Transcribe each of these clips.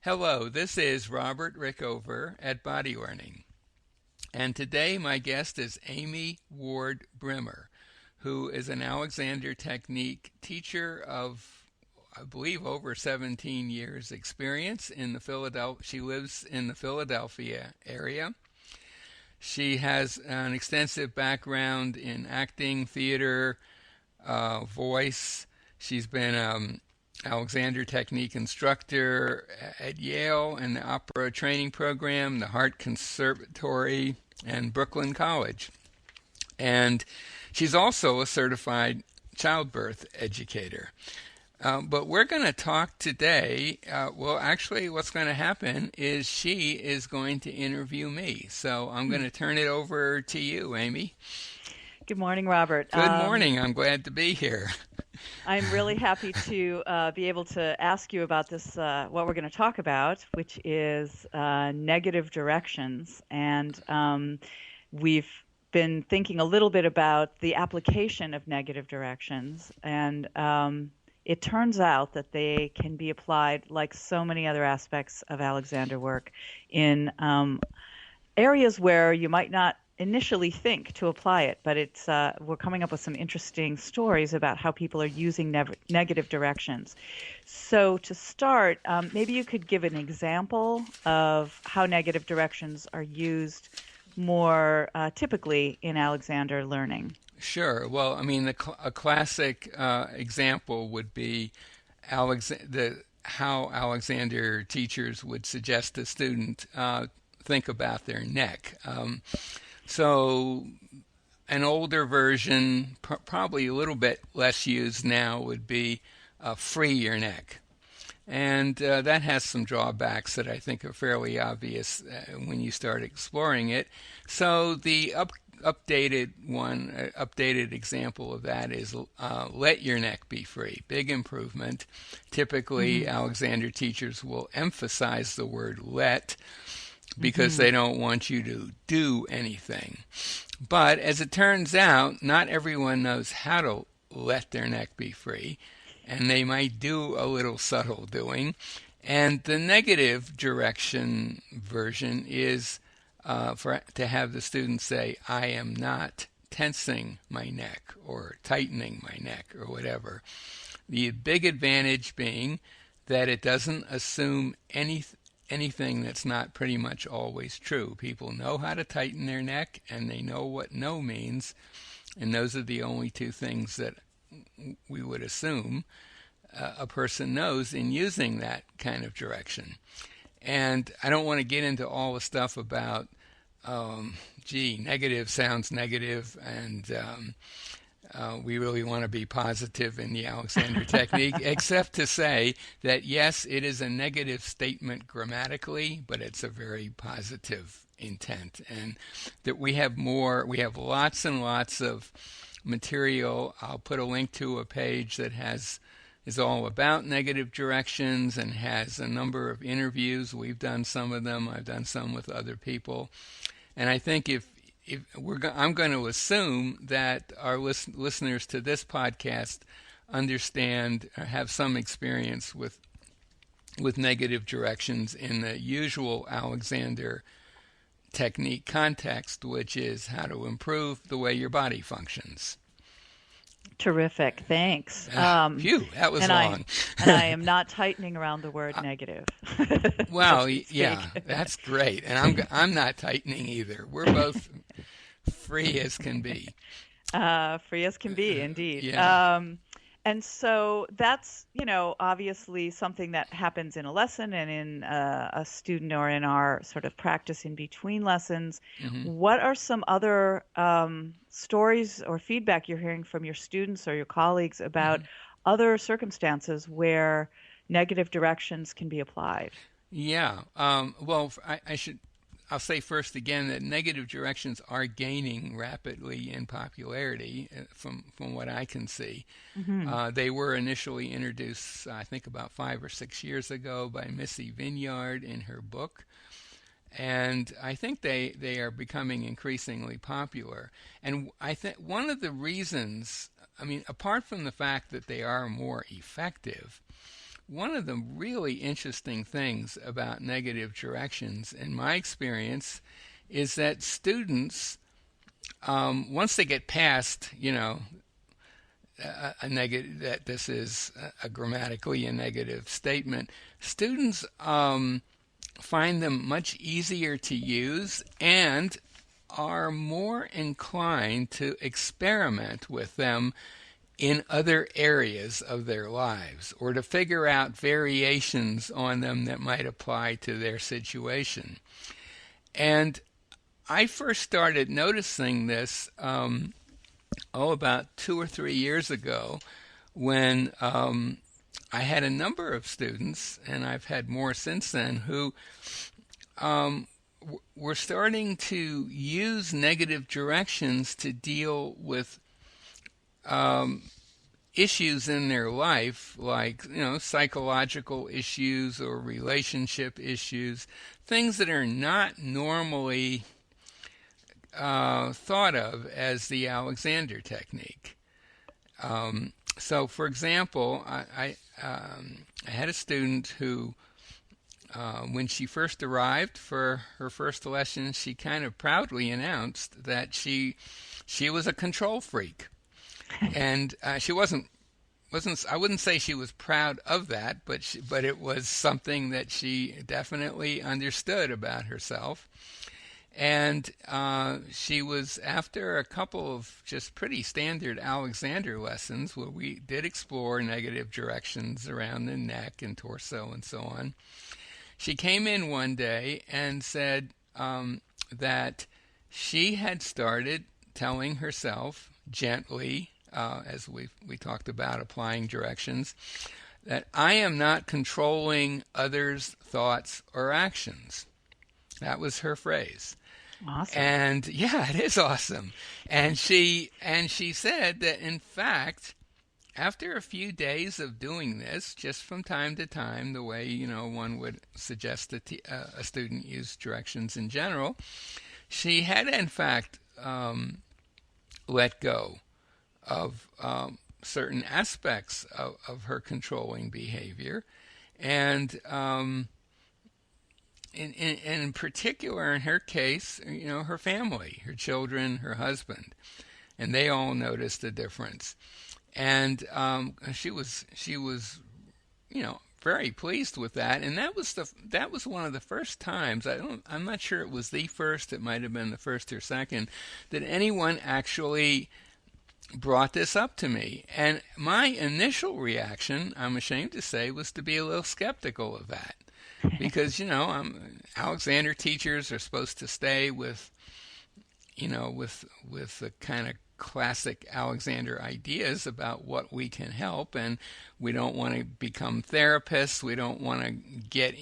Hello, this is Robert Rickover at Body Learning. And today my guest is Amy Ward Brimmer, who is an Alexander Technique teacher of, I believe, over 17 years experience in the Philadelphia. She lives in the Philadelphia area. She has an extensive background in acting, theater, voice. She's been Alexander Technique instructor at Yale and the Opera Training Program, the Hart Conservatory, and Brooklyn College. And she's also a certified childbirth educator. But we're going to talk today. Actually, what's going to happen is she is going to interview me. So I'm going to turn it over to you, Amy. Good morning, Robert. Good morning. I'm glad to be here. I'm really happy to be able to ask you about this, what we're going to talk about, which is negative directions. And we've been thinking a little bit about the application of negative directions. And it turns out that they can be applied, like so many other aspects of Alexander work, in areas where you might not initially think to apply it, but it's we're coming up with some interesting stories about how people are using negative directions. So to start, maybe you could give an example of how negative directions are used more typically in Alexander learning. Sure. Well, I mean, a classic example would be how Alexander teachers would suggest a student think about their neck. So an older version, probably a little bit less used now, would be free your neck. And that has some drawbacks that I think are fairly obvious when you start exploring it. So the updated example of that is let your neck be free. Big improvement. Typically, Alexander teachers will emphasize the word let, because they don't want you to do anything. But as it turns out, not everyone knows how to let their neck be free, and they might do a little subtle doing. And the negative direction version is to have the student say, I am not tensing my neck or tightening my neck or whatever. The big advantage being that it doesn't assume anything that's not pretty much always true. People know how to tighten their neck, and they know what no means, and those are the only two things that we would assume a person knows in using that kind of direction. And I don't want to get into all the stuff about, negative sounds negative, and we really want to be positive in the Alexander technique, except to say that, yes, it is a negative statement grammatically, but it's a very positive intent. And that we have lots and lots of material. I'll put a link to a page that is all about negative directions and has a number of interviews. We've done some of them. I've done some with other people. And I think I'm going to assume that our listeners to this podcast understand or have some experience with negative directions in the usual Alexander technique context, which is how to improve the way your body functions. Terrific, thanks. Phew, that was long. And I am not tightening around the word negative. Well, yeah, that's great. And I'm not tightening either. We're both free as can be. Free as can be, indeed. Yeah. And so that's, obviously something that happens in a lesson and in a student or in our sort of practice in between lessons. What are some other stories or feedback you're hearing from your students or your colleagues about other circumstances where negative directions can be applied? Yeah. I'll say first again that negative directions are gaining rapidly in popularity from what I can see. They were initially introduced, I think, about 5 or 6 years ago by Missy Vinyard in her book. And I think they are becoming increasingly popular. And I think one of the reasons, apart from the fact that they are more effective, one of the really interesting things about negative directions, in my experience, is that students, once they get past, a negative, that this is a grammatically a negative statement, students find them much easier to use and are more inclined to experiment with them in other areas of their lives, or to figure out variations on them that might apply to their situation. And I first started noticing this, about 2 or 3 years ago, when I had a number of students, and I've had more since then, who were starting to use negative directions to deal with issues in their life, like, psychological issues or relationship issues, things that are not normally thought of as the Alexander technique. So, for example, I had a student who, when she first arrived for her first lesson, she kind of proudly announced that she was a control freak. And she wasn't. I wouldn't say she was proud of that, but it was something that she definitely understood about herself. And she was, after a couple of just pretty standard Alexander lessons, where we did explore negative directions around the neck and torso and so on, she came in one day and said that she had started telling herself gently, as we talked about applying directions, that I am not controlling others' thoughts or actions. That was her phrase. Awesome. And yeah, it is awesome. And she said that, in fact, after a few days of doing this, just from time to time, the way one would suggest a student use directions in general, she had in fact let go of certain aspects of her controlling behavior, and in particular, in her case, her family, her children, her husband, and they all noticed the difference. And she was very pleased with that. And that was one of the first times, I'm not sure it was the first, it might have been the first or second, that anyone actually brought this up to me. And my initial reaction, I'm ashamed to say, was to be a little skeptical of that. Because, Alexander teachers are supposed to stay with the kind of classic Alexander ideas about what we can help, and we don't want to become therapists. We don't want to get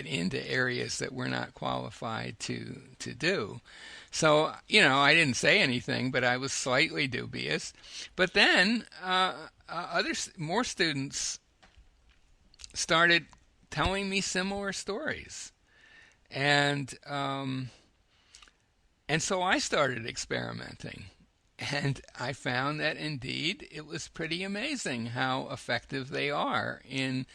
into areas that we're not qualified to do. So, I didn't say anything, but I was slightly dubious. But then more students started telling me similar stories. And so I started experimenting. And I found that indeed it was pretty amazing how effective they are in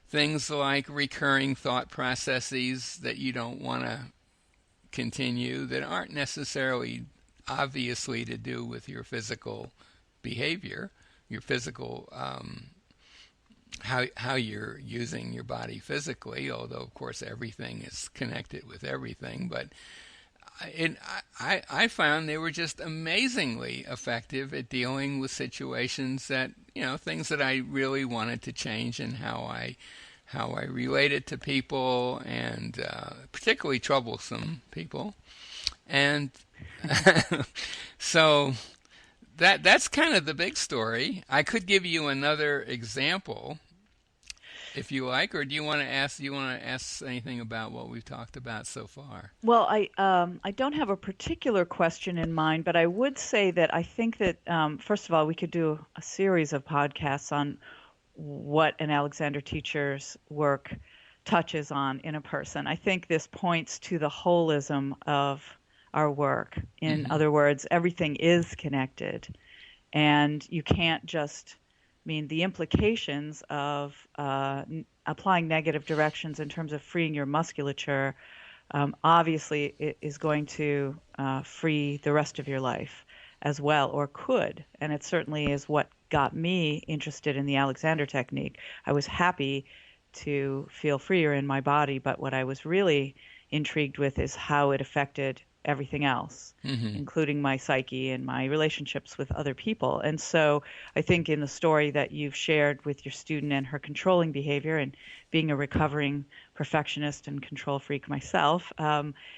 things like recurring thought processes that you don't want to continue, that aren't necessarily obviously to do with your physical behavior, your physical how you're using your body physically, although of course everything is connected with everything. But I found they were just amazingly effective at dealing with situations that, things that I really wanted to change in how I related to people, and particularly troublesome people. And so that's kind of the big story. I could give you another example if you like, or do you want to ask anything about what we've talked about so far? Well, I don't have a particular question in mind, but I would say that I think that first of all, we could do a series of podcasts on what an Alexander teacher's work touches on in a person. I think this points to the holism of our work. In other words, everything is connected, and you can't just mean, the implications of applying negative directions in terms of freeing your musculature obviously it is going to free the rest of your life as well, or could. And it certainly is what got me interested in the Alexander technique. I was happy to feel freer in my body, but what I was really intrigued with is how it affected everything else, including my psyche and my relationships with other people. And so I think in the story that you've shared with your student and her controlling behavior, and being a recovering perfectionist and control freak myself,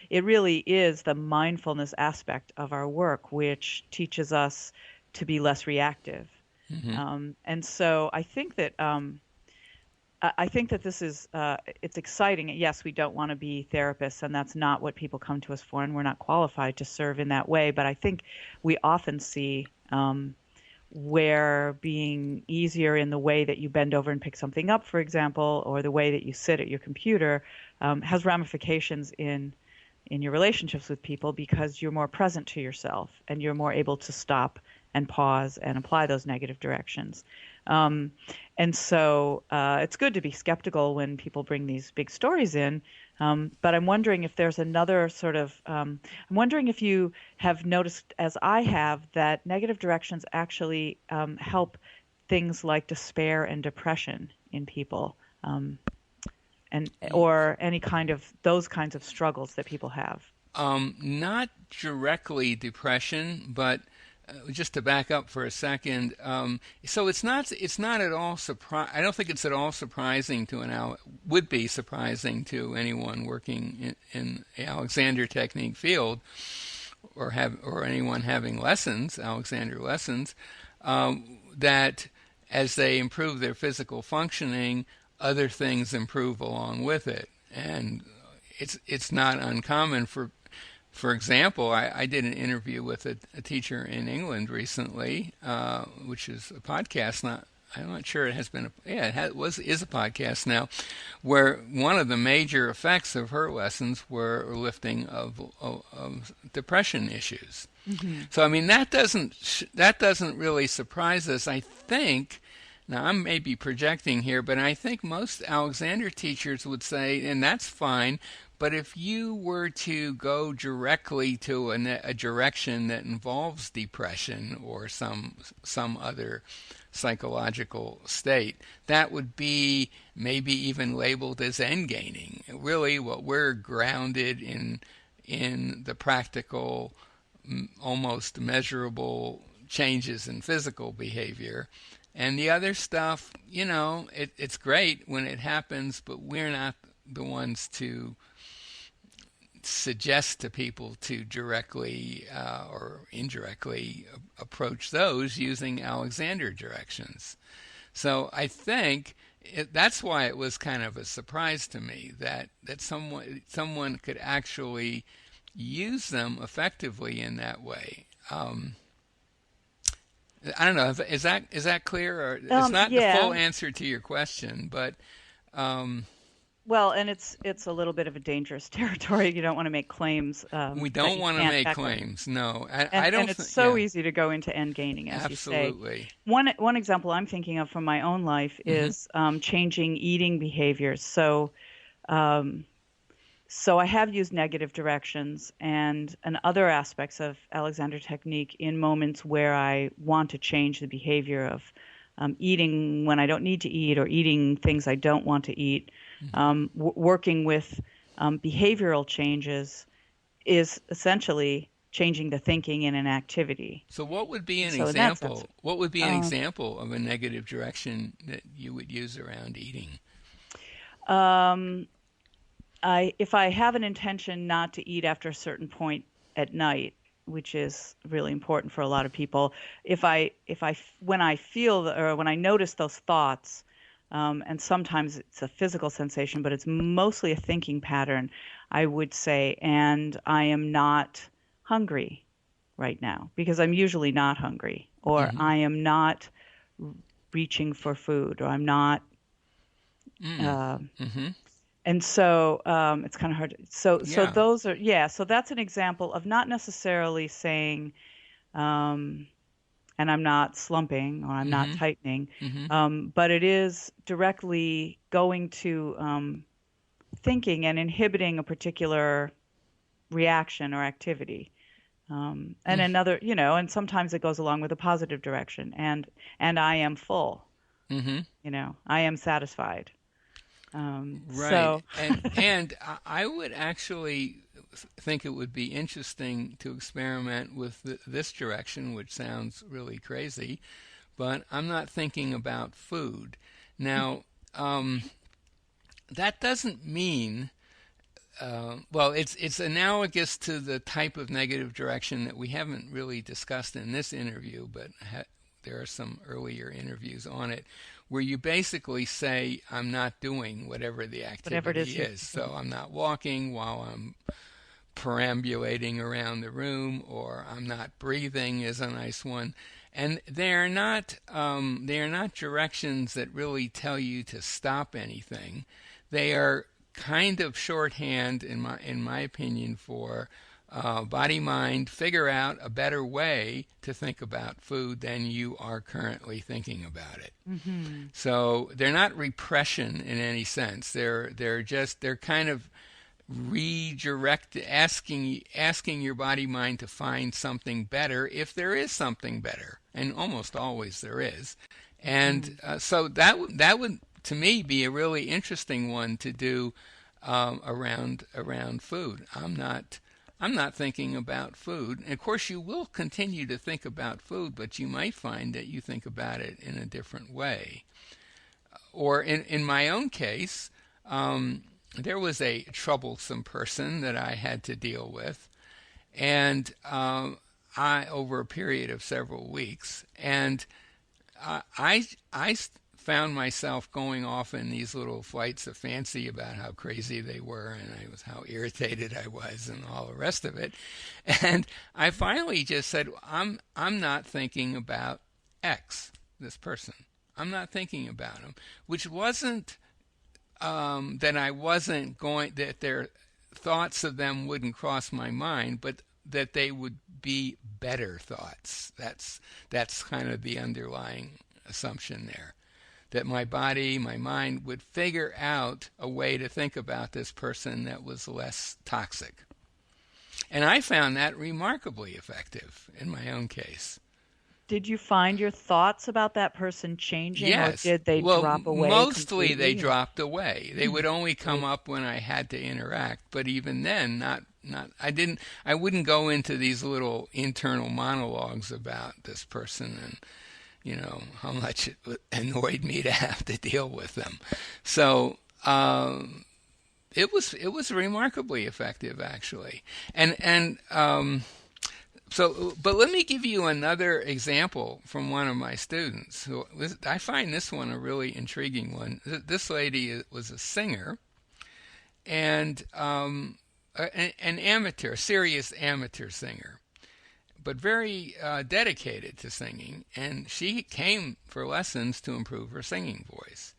it really is the mindfulness aspect of our work which teaches us to be less reactive. And so I think that this is it's exciting. Yes, we don't want to be therapists, and that's not what people come to us for, and we're not qualified to serve in that way. But I think we often see where being easier in the way that you bend over and pick something up, for example, or the way that you sit at your computer has ramifications in your relationships with people, because you're more present to yourself and you're more able to stop and pause and apply those negative directions. And so it's good to be skeptical when people bring these big stories in. But I'm wondering if there's another sort of, I'm wondering if you have noticed, as I have, that negative directions actually help things like despair and depression in people, or any kind of those kinds of struggles that people have. Not directly depression, but just to back up for a second, so it's not at all I don't think it's at all surprising would be surprising to anyone working in the Alexander technique field, or anyone having Alexander lessons, that as they improve their physical functioning, other things improve along with it, and it's not uncommon For example, I did an interview with a teacher in England recently, which is a podcast. I'm not sure it has been. Is a podcast now, where one of the major effects of her lessons were lifting of depression issues. So I mean that doesn't really surprise us. I think. Now, I may be projecting here, but I think most Alexander teachers would say, and that's fine, but if you were to go directly to a direction that involves depression or some other psychological state, that would be maybe even labeled as end gaining. Really, what we're grounded in the practical, almost measurable changes in physical behavior. And the other stuff, it's great when it happens, but we're not the ones to suggest to people to directly or indirectly approach those using Alexander directions. So I think that's why it was kind of a surprise to me that someone could actually use them effectively in that way. I don't know. Is that clear? Or it's not the full answer to your question, but well, and it's a little bit of a dangerous territory. You don't want to make claims. We don't want to make claims. No, I don't. And it's so easy to go into end gaining, as Absolutely. You say. One example I'm thinking of from my own life is changing eating behaviors. So I have used negative directions and other aspects of Alexander technique in moments where I want to change the behavior of eating when I don't need to eat, or eating things I don't want to eat. Working with behavioral changes is essentially changing the thinking in an activity. So what would be an example? What would be an example of a negative direction that you would use around eating? If I have an intention not to eat after a certain point at night, which is really important for a lot of people, when I feel or when I notice those thoughts, and sometimes it's a physical sensation, but it's mostly a thinking pattern, I would say, and I am not hungry right now, because I'm usually not hungry, or I am not reaching for food, or I'm not. And so it's kind of hard. So those are, so that's an example of not necessarily saying, and and I'm not slumping or I'm not Mm-hmm. tightening. Mm-hmm. But it is directly going to thinking and inhibiting a particular reaction or activity. And another, and sometimes it goes along with a positive direction. And I am full, Mm-hmm. I am satisfied. Right. So, And I would actually think it would be interesting to experiment with this direction, which sounds really crazy, but I'm not thinking about food. Now, that doesn't mean well, it's analogous to the type of negative direction that we haven't really discussed in this interview, but there are some earlier interviews on it, where you basically say, I'm not doing whatever the whatever it activity is you're is. So doing. I'm not walking while I'm perambulating around the room, or I'm not breathing is a nice one. And they are not directions that really tell you to stop anything. They are kind of shorthand, in my opinion, for body mind figure out a better way to think about food than you are currently thinking about it. Hmm. So they're not repression in any sense. They're kind of redirect asking your body mind to find something better if there is something better, and almost always there is. Hmm. And so that would to me be a really interesting one to do around food. I'm not thinking about food. And of course, you will continue to think about food, but you might find that you think about it in a different way. Or in my own case, there was a troublesome person that I had to deal with, and I over a period of several weeks, and I found myself going off in these little flights of fancy about how crazy they were, and how irritated I was, and all the rest of it. And I finally just said, I'm not thinking about X, this person. I'm not thinking about him, which wasn't that I wasn't going, that their thoughts of them wouldn't cross my mind, but that they would be better thoughts. That's kind of the underlying assumption there. That my body, my mind would figure out a way to think about this person that was less toxic. And I found that remarkably effective in my own case. Did you find your thoughts about that person changing, or Yes. did they Well, drop away mostly they completely? Or dropped away. They would only come great. up when I had to interact, but even then I wouldn't go into these little internal monologues about this person and how much it annoyed me to have to deal with them. So it was remarkably effective actually. And but let me give you another example from one of my students. I find this one a really intriguing one. This lady was a singer and an amateur, serious amateur singer, but very dedicated to singing. And she came for lessons to improve her singing voice.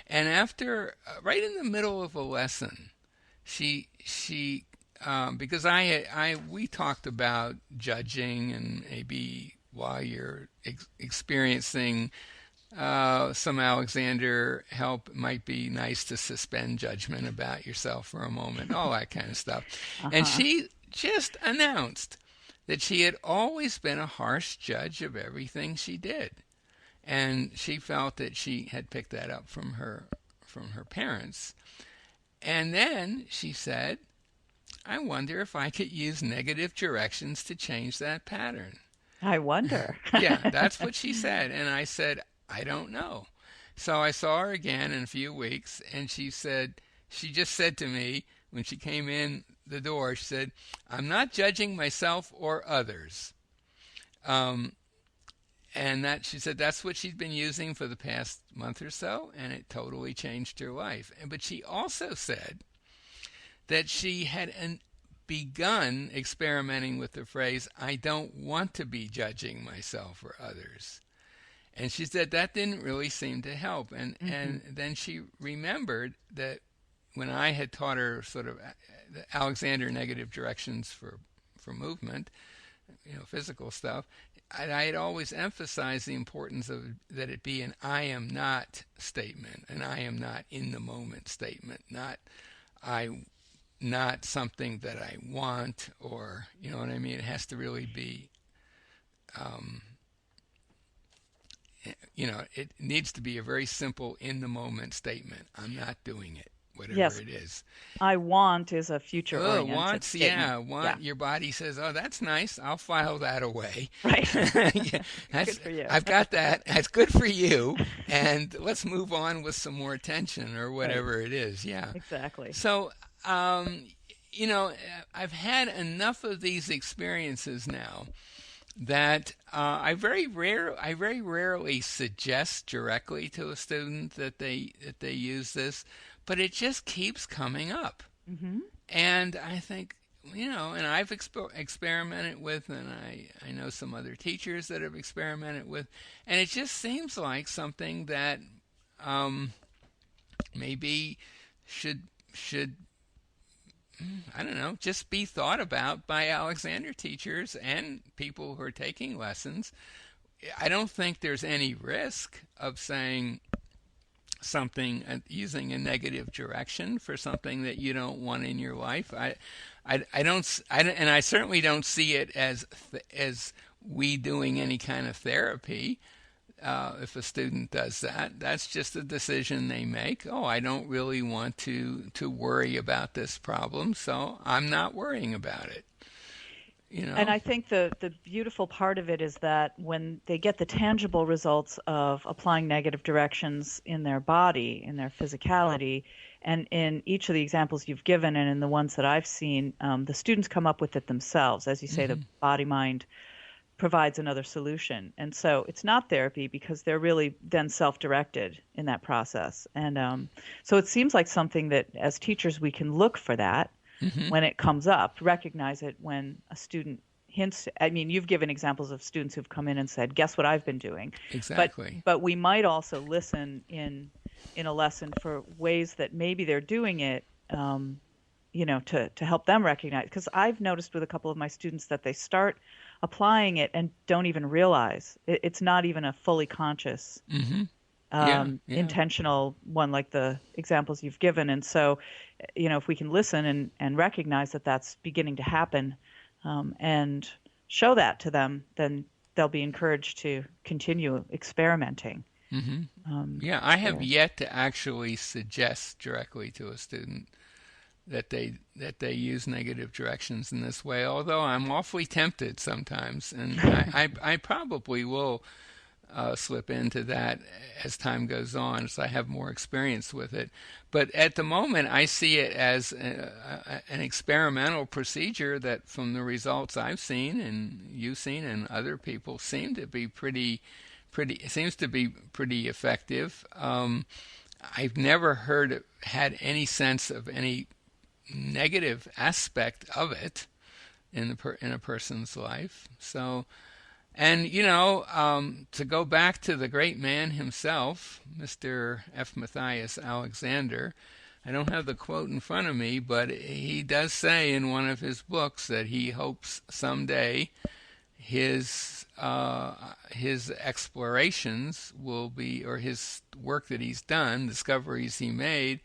And after, right in the middle of a lesson, she because we talked about judging and maybe while you're experiencing some Alexander help, it might be nice to suspend judgment about yourself for a moment, all that kind of stuff. And Uh-huh. she just announced that she had always been a harsh judge of everything she did, and she felt that she had picked that up from her parents. And then she said, I wonder if I could use negative directions to change that pattern. I wonder. Yeah, that's what she said. And I said, I don't know. So I saw her again in a few weeks, and she just said to me when she came in the door, she said, I'm not judging myself or others. Um, and that she said that's what she's been using for the past month or so, and it totally changed her life. But she also said that she had begun experimenting with the phrase, I don't want to be judging myself or others. And she said that didn't really seem to help. And Hmm. then she remembered that when I had taught her sort of the Alexander negative directions for movement, physical stuff, I'd always emphasize the importance of that it be an I am not statement, an I am not in the moment statement, I not something that I want, or you know what I mean. It has to really be, um, it needs to be a very simple in the moment statement. I'm not doing it, whatever Yes, it is. I want is a future Oh, oriented wants, statement. yeah, Yeah, want. Your body says, "Oh, that's nice. I'll file that away." right. Yeah, Good that's. for you. I've got that. That's good for you. And let's move on with some more attention or Right, whatever it is. Yeah. exactly. So, um, you know, I've had enough of these experiences now that I very rarely suggest directly to a student that they use this, but it just keeps coming up. Hmm. And I think, and I've experimented with, and I know some other teachers that have experimented with, and it just seems like something that um, maybe should I don't know, just be thought about by Alexander teachers and people who are taking lessons. I don't think there's any risk of saying something using a negative direction for something that you don't want in your life. And I certainly don't see it as we doing any kind of therapy. If a student does that, that's just a decision they make. Oh, I don't really want to worry about this problem, so I'm not worrying about it. You And know. I think the beautiful part of it is that when they get the tangible results of applying negative directions in their body, in their physicality, and in each of the examples you've given and in the ones that I've seen, the students come up with it themselves. As you say, the Hmm. body mind provides another solution. And so it's not therapy because they're really then self directed in that process. And so it seems like something that as teachers we can look for that Hmm. when it comes up, recognize it when a student hints. I mean, you've given examples of students who've come in and said, "Guess what I've been doing," but Exactly. but we might also listen in a lesson for ways that maybe they're doing it, to help them recognize. Because I've noticed with a couple of my students that they start applying it and don't even realize it's not even a fully conscious Hmm. Yeah. Yeah. intentional one like the examples you've given. And so, if we can listen and recognize that that's beginning to happen, and show that to them, then they'll be encouraged to continue experimenting. Hmm. Um, Yeah. I have there. yet to actually suggest directly to a student that they use negative directions in this way. Although I'm awfully tempted sometimes, and I probably will slip into that as time goes on, as I have more experience with it. But at the moment, I see it as an experimental procedure that, from the results I've seen and you've seen and other people, seem to be pretty. Seems to be pretty effective. I've never had any sense of any negative aspect of it in a person's life. So, and to go back to the great man himself, Mr. F. Matthias Alexander, I don't have the quote in front of me, but he does say in one of his books that he hopes someday his explorations will be, or his work that he's done, discoveries he made,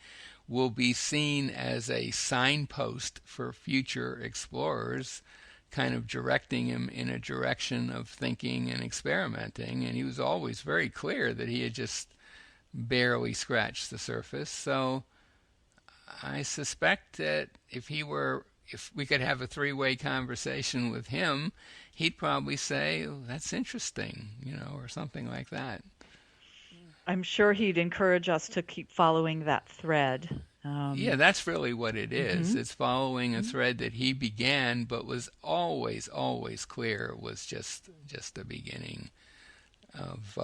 will be seen as a signpost for future explorers, kind of directing him in a direction of thinking and experimenting. And he was always very clear that he had just barely scratched the surface. So I suspect that if we could have a three-way conversation with him, he'd probably say, oh, that's interesting, or something like that. I'm sure he'd encourage us to keep following that thread. Yeah, that's really what it is. Mhm. It's following a thread that he began, but was always, always clear was just the beginning of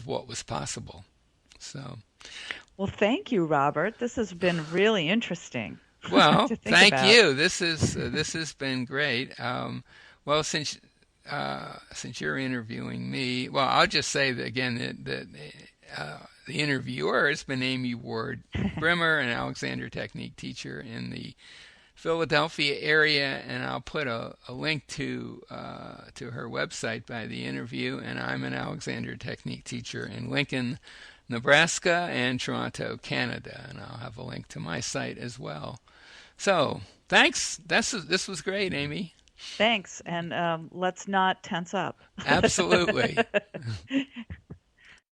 what was possible. So, Well, thank you, Robert. This has been really interesting well, to think thank about. you. This has been great. Well, since you're interviewing me, well, I'll just say that again that the interviewer has been Amy Ward Brimmer, an Alexander Technique teacher in the Philadelphia area, and I'll put a link to her website by the interview. And I'm an Alexander Technique teacher in Lincoln, Nebraska, and Toronto, Canada. And I'll have a link to my site as well. So thanks. This was great, Amy. Thanks, and let's not tense up. Absolutely.